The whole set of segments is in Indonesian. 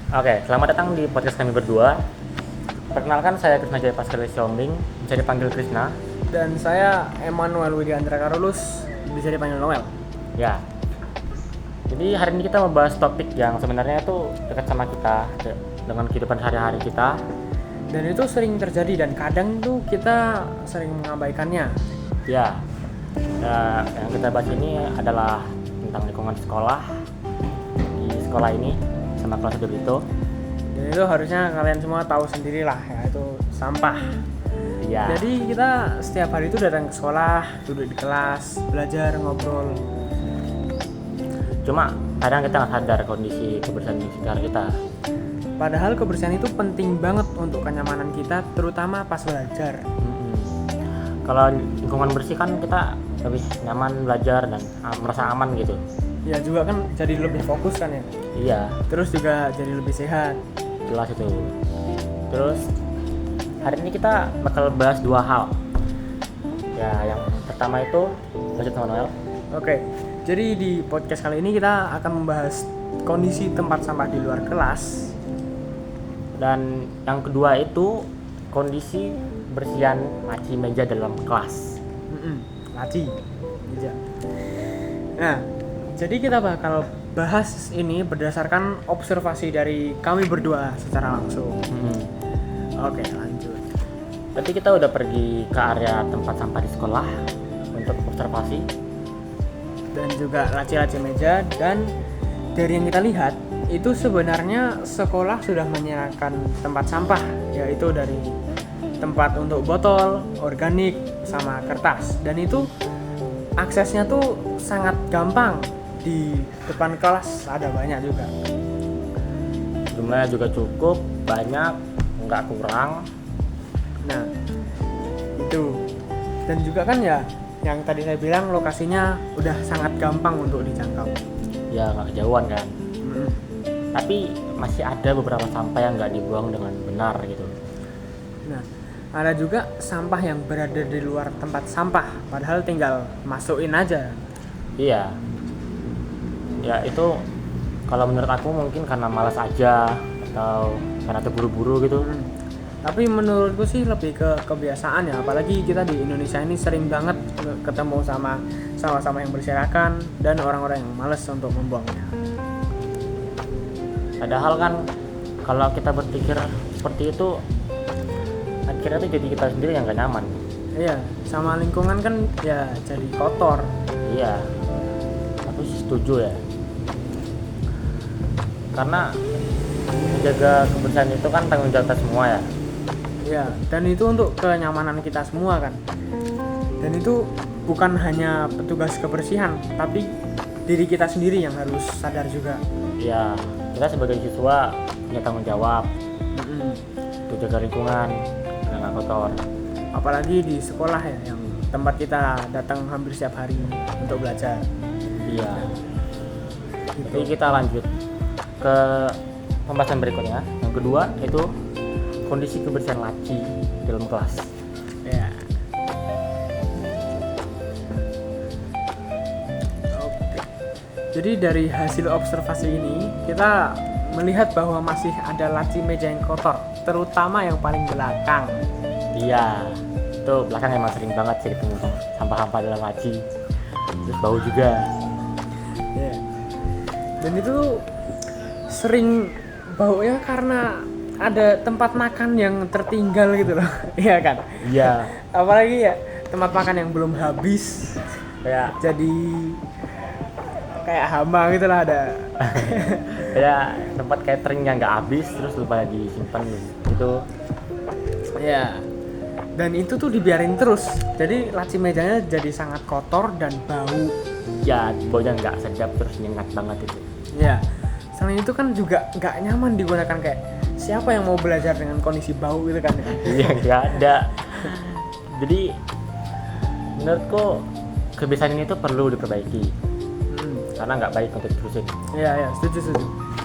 Oke, selamat datang di podcast kami berdua. Perkenalkan, saya Krisna Jaya Paskal Siombing, bisa dipanggil Krisna. Dan saya Emmanuel Widiantara Karolus, bisa dipanggil Noel. Ya. Jadi hari ini kita membahas topik yang sebenarnya itu dekat sama kita, dengan kehidupan sehari-hari kita. Dan itu sering terjadi dan kadang tuh kita sering mengabaikannya. Ya. Yang kita bahas ini adalah tentang lingkungan sekolah. Di sekolah ini sama kelas itu. Dan itu harusnya kalian semua tahu sendirilah, yaitu sampah. Iya. Jadi kita setiap hari itu datang ke sekolah, duduk di kelas, belajar, ngobrol. Cuma kadang kita nggak sadar kondisi kebersihan di sekitar kita. Padahal kebersihan itu penting banget untuk kenyamanan kita, terutama pas belajar. Kalau lingkungan bersih kan kita lebih nyaman belajar dan merasa aman gitu. Ya juga kan jadi lebih fokus kan ya. Iya, Terus juga jadi lebih sehat. jelas itu. Terus hari ini kita bakal bahas dua hal. Ya, yang pertama itu lanjut sama Noel. Oke, jadi di podcast kali ini kita akan membahas kondisi tempat sampah di luar kelas. Dan yang kedua itu kondisi bersihan laci meja dalam kelas. Laci meja. Nah, jadi kita bakal bahas ini berdasarkan observasi dari kami berdua secara langsung. Oke, lanjut. Berarti kita udah pergi ke area tempat sampah di sekolah untuk observasi. Dan juga laci-laci meja, dan dari yang kita lihat itu sebenarnya sekolah sudah menyediakan tempat sampah, yaitu dari tempat untuk botol, organik, sama kertas. Dan itu aksesnya tuh sangat gampang. Di depan kelas ada banyak juga. Jumlahnya juga cukup banyak, nggak kurang. Nah, itu. Dan juga kan ya, yang tadi saya bilang lokasinya udah sangat gampang untuk dijangkau. Ya nggak kejauhan kan. Tapi masih ada beberapa sampah yang nggak dibuang dengan benar gitu. Nah, ada juga sampah yang berada di luar tempat sampah, padahal tinggal masukin aja. Iya. Ya itu kalau menurut aku mungkin karena malas aja atau karena terburu-buru gitu. Tapi menurutku sih lebih ke kebiasaan ya, apalagi kita di Indonesia ini sering banget ketemu sama yang berserakan dan orang-orang yang malas untuk membuangnya. Padahal kan kalau kita berpikir seperti itu, akhirnya tuh jadi kita sendiri yang gak nyaman. Iya, sama lingkungan kan ya jadi kotor. Iya, aku setuju ya. Karena menjaga kebersihan itu kan tanggung jawab kita semua ya. Ya, dan itu untuk kenyamanan kita semua kan. Dan itu bukan hanya petugas kebersihan, tapi diri kita sendiri yang harus sadar juga. Ya, kita sebagai siswa punya tanggung jawab untuk jaga lingkungan biar nggak kotor. Apalagi di sekolah ya, yang tempat kita datang hampir setiap hari untuk belajar. Iya. Gitu. Jadi kita lanjut ke pembahasan berikutnya. Yang kedua itu kondisi kebersihan laci dalam kelas. Ya. Oke. Jadi dari hasil observasi ini kita melihat bahwa masih ada laci meja yang kotor, terutama yang paling belakang. Iya, itu belakang emang sering banget sih ketemu sampah-sampah dalam laci. Terus bau juga. Ya. Dan itu sering baunya karena ada tempat makan yang tertinggal gitu loh. Iya kan? Iya. Apalagi ya tempat makan yang belum habis, jadi kayak hama gitu lah ada. Ya tempat catering yang nggak habis terus lupa disimpan gitu. Ya. Dan itu tuh dibiarin terus. Jadi laci mejanya jadi sangat kotor dan bau. Ya baunya nggak sedap terus nyengat banget itu. Ya. Selain itu kan juga nggak nyaman digunakan, kayak siapa yang mau belajar dengan kondisi bau gitu kan? Iya nggak ada. Jadi menurutku kebiasaan ini tuh perlu diperbaiki karena nggak baik untuk diterusin. Iya, setuju.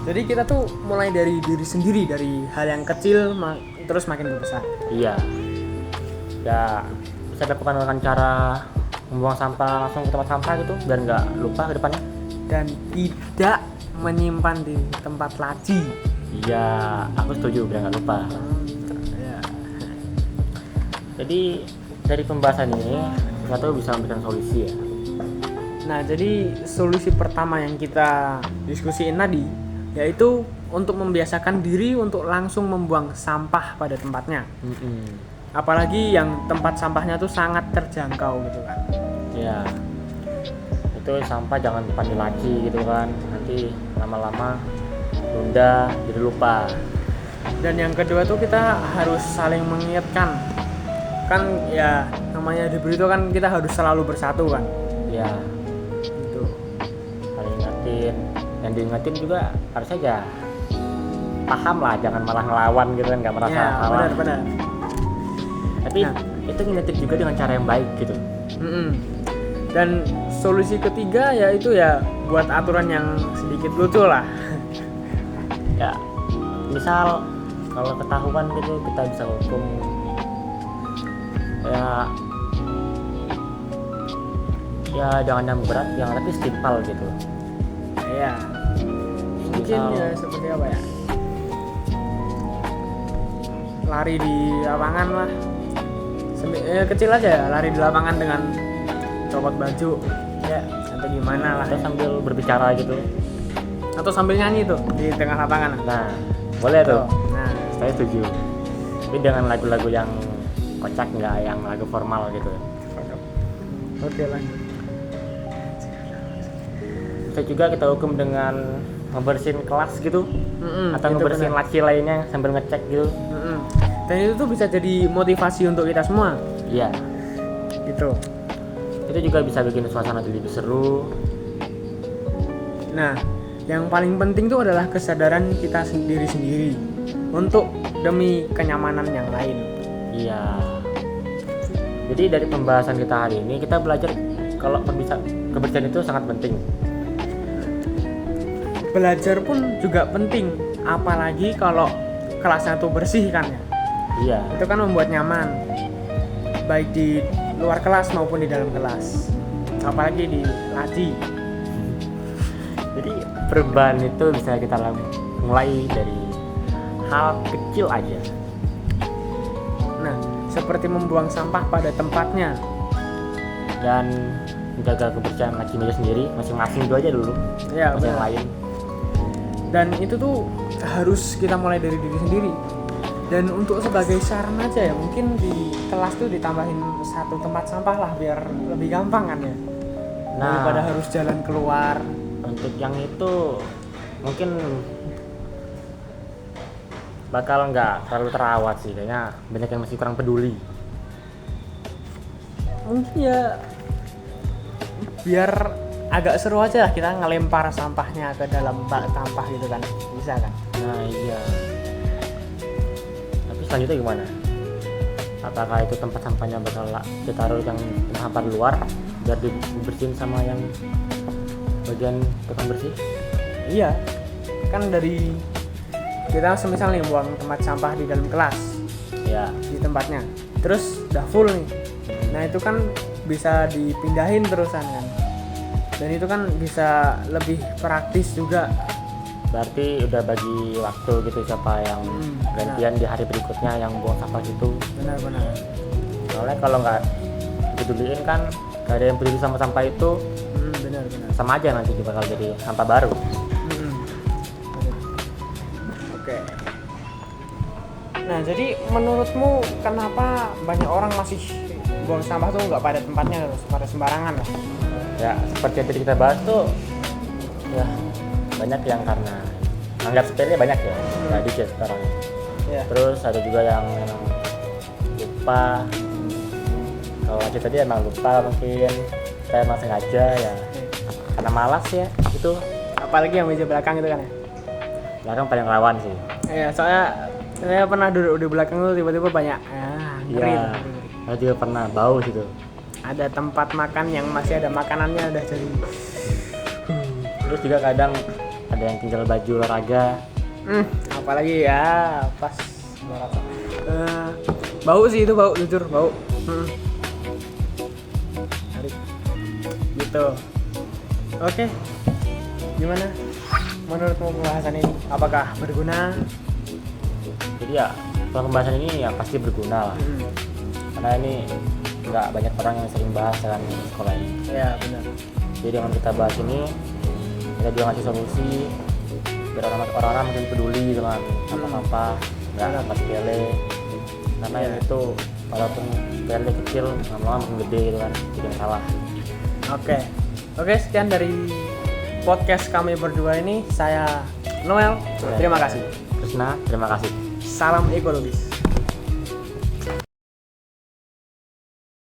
Jadi kita tuh mulai dari diri sendiri, dari hal yang kecil terus makin besar. Iya. Ya bisa dilakukan dengan cara membuang sampah langsung ke tempat sampah gitu biar nggak lupa ke depannya. Dan tidak menyimpan di tempat laci. Iya, aku setuju biar nggak lupa. Ya. Jadi dari pembahasan ini kita tuh bisa memberikan solusi ya. Nah, jadi solusi pertama yang kita diskusiin tadi yaitu untuk membiasakan diri untuk langsung membuang sampah pada tempatnya. Apalagi yang tempat sampahnya tuh sangat terjangkau gitu kan. Ya, itu sampah jangan depan di laci gitu kan, nanti lama-lama tunda jadi lupa. Dan yang kedua tuh kita harus saling mengingatkan. Kan ya namanya di Brito kan kita harus selalu bersatu kan. Ya, Gitu. saling ingatin, yang diingatin juga harus aja paham lah, jangan malah ngelawan gitu kan, nggak merasa Ya, salah. benar. Tapi Nah. itu ngingetin juga dengan cara yang baik gitu. Dan solusi ketiga yaitu ya buat aturan yang sedikit lucu lah. Ya, misal kalau ketahuan gitu kita bisa hukum ya jangan yang berat, yang tapi simpel gitu. Ya. Mungkin ya seperti apa ya? Lari di lapangan lah. Kecil aja ya, lari di lapangan dengan copot baju ya atau gimana lah, Atau sambil berbicara gitu. atau sambil nyanyi tuh di tengah lapangan. Nah, boleh tuh. Nah, Saya setuju. Tapi dengan lagu-lagu yang kocak, nggak yang lagu formal gitu. oke lanjut. Bisa juga kita hukum dengan ngebersihin kelas gitu, atau itu ngebersihin benar. laci lainnya sambil ngecek gitu. Dan itu tuh bisa jadi motivasi untuk kita semua Iya, gitu. itu juga bisa bikin suasana jadi lebih seru. Nah, yang paling penting tuh adalah kesadaran kita sendiri untuk demi kenyamanan yang lain. Iya. Jadi dari pembahasan kita hari ini kita belajar kalau kebersihan itu sangat penting. Belajar pun juga penting, apalagi kalau kelasnya tuh bersih kan ya. Iya. Itu kan membuat nyaman, baik di luar kelas maupun di dalam kelas, apalagi di laci. Jadi perubahan itu bisa kita mulai dari hal kecil aja. Nah, seperti membuang sampah pada tempatnya. Dan menjaga kebersihan laci meja sendiri masing-masing itu aja dulu. Ya, Masih yang benar. lain. Dan itu tuh harus kita mulai dari diri sendiri. Dan untuk sebagai saran aja ya, mungkin di kelas tuh ditambahin satu tempat sampah lah biar lebih gampang kan ya. Nah, Daripada harus jalan keluar. untuk yang itu mungkin bakal nggak terlalu terawat sih, kayaknya banyak yang masih kurang peduli. Mungkin ya biar agak seru aja lah kita ngelempar sampahnya ke dalam bak sampah gitu kan, bisa kan? Nah iya, tapi selanjutnya gimana? Apakah itu tempat sampahnya bakal ditaruh yang tempat sampah di luar biar dibersihin sama yang bagian tukang bersih? Iya, kan dari kita semisal nih buang tempat sampah di dalam kelas Ya, di tempatnya, terus udah full nih, nah itu kan bisa dipindahin terusan kan, dan itu kan bisa lebih praktis juga. berarti udah bagi waktu gitu siapa yang gantian di hari berikutnya yang buang sampah gitu. Benar-benar. Soalnya kalau nggak dipeduliin kan gak ada yang peduli sama sampah itu, Benar-benar. sama aja nanti bakal jadi sampah baru. Oke. Nah, jadi menurutmu kenapa banyak orang masih buang sampah tuh nggak pada tempatnya, terus pada sembarangan lah? Ya seperti yang tadi kita bahas tuh, ya banyak yang karena anggap sepele, banyak ya, nggak dikit sekarang. Ya. Terus ada juga yang memang lupa. Kalau kita tadi emang lupa, mungkin saya emang sengaja ya karena malas ya itu. Apalagi yang meja belakang itu kan ya. Belakang paling rawan sih. Iya, soalnya saya pernah duduk di belakang tuh tiba-tiba banyak ngeri. Iya, saya juga pernah bau situ. Ada tempat makan yang masih ada makanannya udah jadi Terus juga kadang ada yang tinggal baju olahraga. apalagi ya pas maraton. Bau sih itu, bau, jujur bau. Gitu. Oke. Gimana? menurutmu pembahasan ini apakah berguna? Jadi ya kalau pembahasan ini ya pasti berguna lah, karena ini nggak banyak orang yang sering bahas dengan sekolah ini. Ya benar. Jadi dengan kita bahas ini, kita juga ngasih solusi biar orang-orang makin peduli dengan sampah-sampah, nggak sampah sepele, karena yang itu walaupun sepele kecil lama-lama makin gede gitu kan, jadi masalah. Oke, sekian dari podcast kami berdua ini. Saya Noel, terima kasih. Krishna, terima kasih. Salam ekologis.